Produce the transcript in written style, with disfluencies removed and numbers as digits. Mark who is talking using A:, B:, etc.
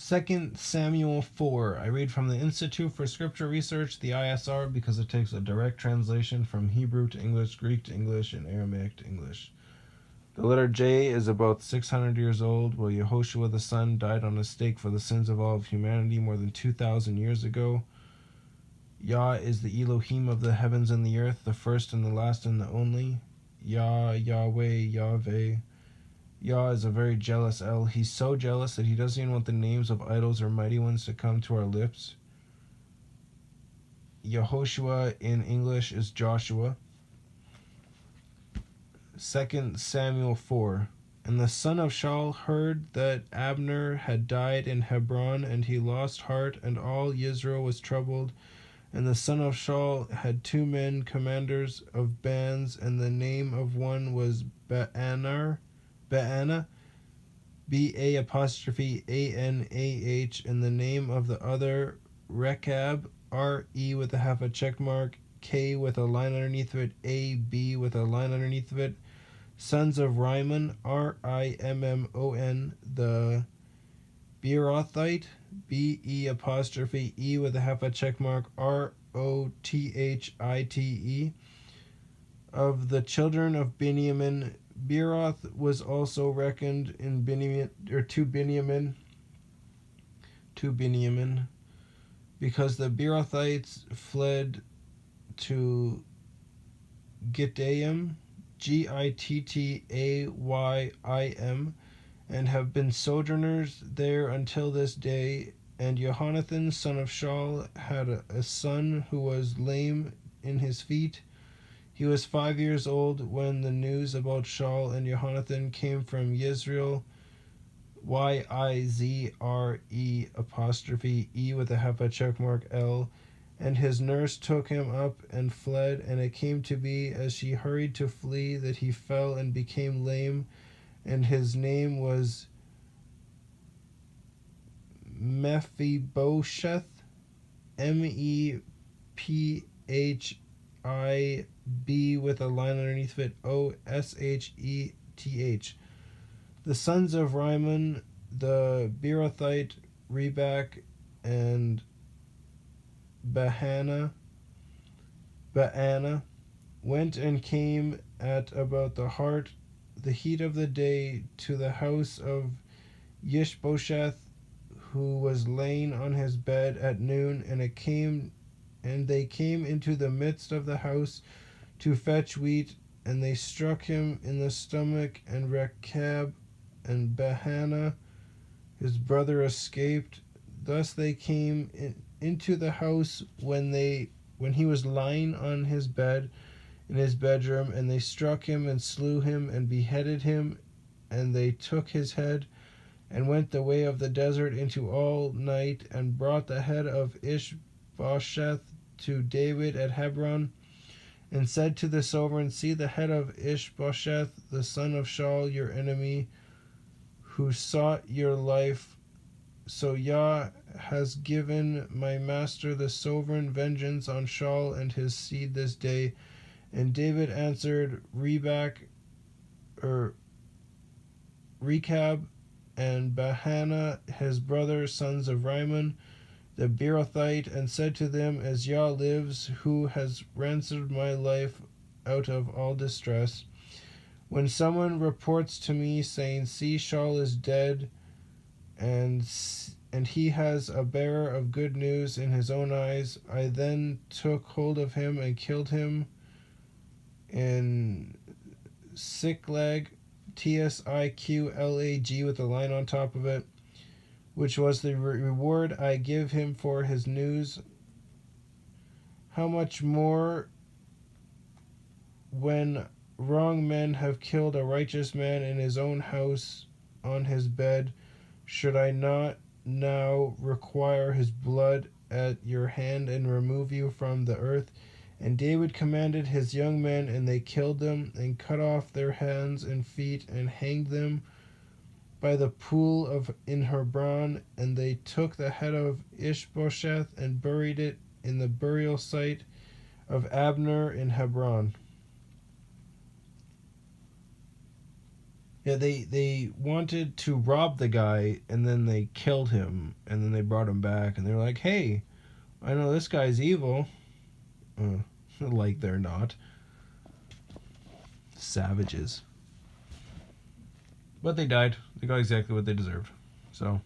A: 2 Samuel 4. I read from the Institute for Scripture Research, the ISR, because it takes a direct translation from Hebrew to English, Greek to English, and Aramaic to English. The letter J is about 600 years old, while Yehoshua the Son died on a stake for the sins of all of humanity more than 2,000 years ago. Yah is the Elohim of the heavens and the earth, the first and the last and the only. YahWeh, YahWeh. Yah is a very jealous El. He's so jealous that he doesn't even want the names of idols or mighty ones to come to our lips. Yehoshua in English is Joshua. 2 Samuel 4. And the son of Shaul heard that Abner had died in Hebron, and he lost heart, and all Israel was troubled. And the son of Shaul had 2 men, commanders of bands, and the name of one was Baanah, B-A-Anah, and the name of the other Rechab, R-E with a half a check mark, K with a line underneath of it, A-B with a line underneath of it. Sons of Rimmon, R-I-M-M-O-N, the Beerothite, B-E' with a half a check mark, R-O-T-H-I-T-E. Of the children of Benjamin, Beeroth was also reckoned in Benjamin, or to Benjamin, because the Beerothites fled to Gittaim, Gittaym, and have been sojourners there until this day. And Jonathan, son of Shaul, had a son who was lame in his feet. He was 5 years old when the news about Shaul and Jonathan came from Yisrael, Y-I-Z-R-E' with a half a check mark L. And his nurse took him up and fled, and it came to be, as she hurried to flee, that he fell and became lame, and his name was Mephibosheth, M-E-P-H-I-B with a line underneath of it, O-S-H-E-T-H. The sons of Rimmon, the Beerothite, Rebach, and Baanah, went and came at about the heat of the day to the house of Ishbosheth, who was lain on his bed at noon, and they came into the midst of the house to fetch wheat, and they struck him in the stomach, and Rechab and Baanah his brother escaped. Thus they came into the house when he was lying on his bed in his bedroom, and they struck him and slew him and beheaded him, and they took his head and went the way of the desert into all night, and brought the head of Ishbosheth to David at Hebron, and said to the sovereign, See the head of Ishbosheth, the son of Shaul, your enemy, who sought your life. So Yah has given my master the sovereign vengeance on Shaul and his seed this day. And David answered Rechab and Baanah his brother, sons of Rimmon, the Beerothite, and said to them, As Yah lives, who has ransomed my life out of all distress, when someone reports to me, saying, See, Shaul is dead, and he has a bearer of good news in his own eyes, I then took hold of him and killed him in Siklag, T-S-I-Q-L-A-G with a line on top of it, which was the reward I give him for his news. How much more when wrong men have killed a righteous man in his own house on his bed, should I not now require his blood at your hand and remove you from the earth? And David commanded his young men, and they killed them, and cut off their hands and feet, and hanged them by the pool in Hebron. And they took the head of Ishbosheth and buried it in the burial site of Abner in Hebron. Yeah, they wanted to rob the guy, and then they killed him, and then they brought him back, and they're like, "Hey, I know this guy's evil." Like they're not. Savages. But they died. They got exactly what they deserved. So,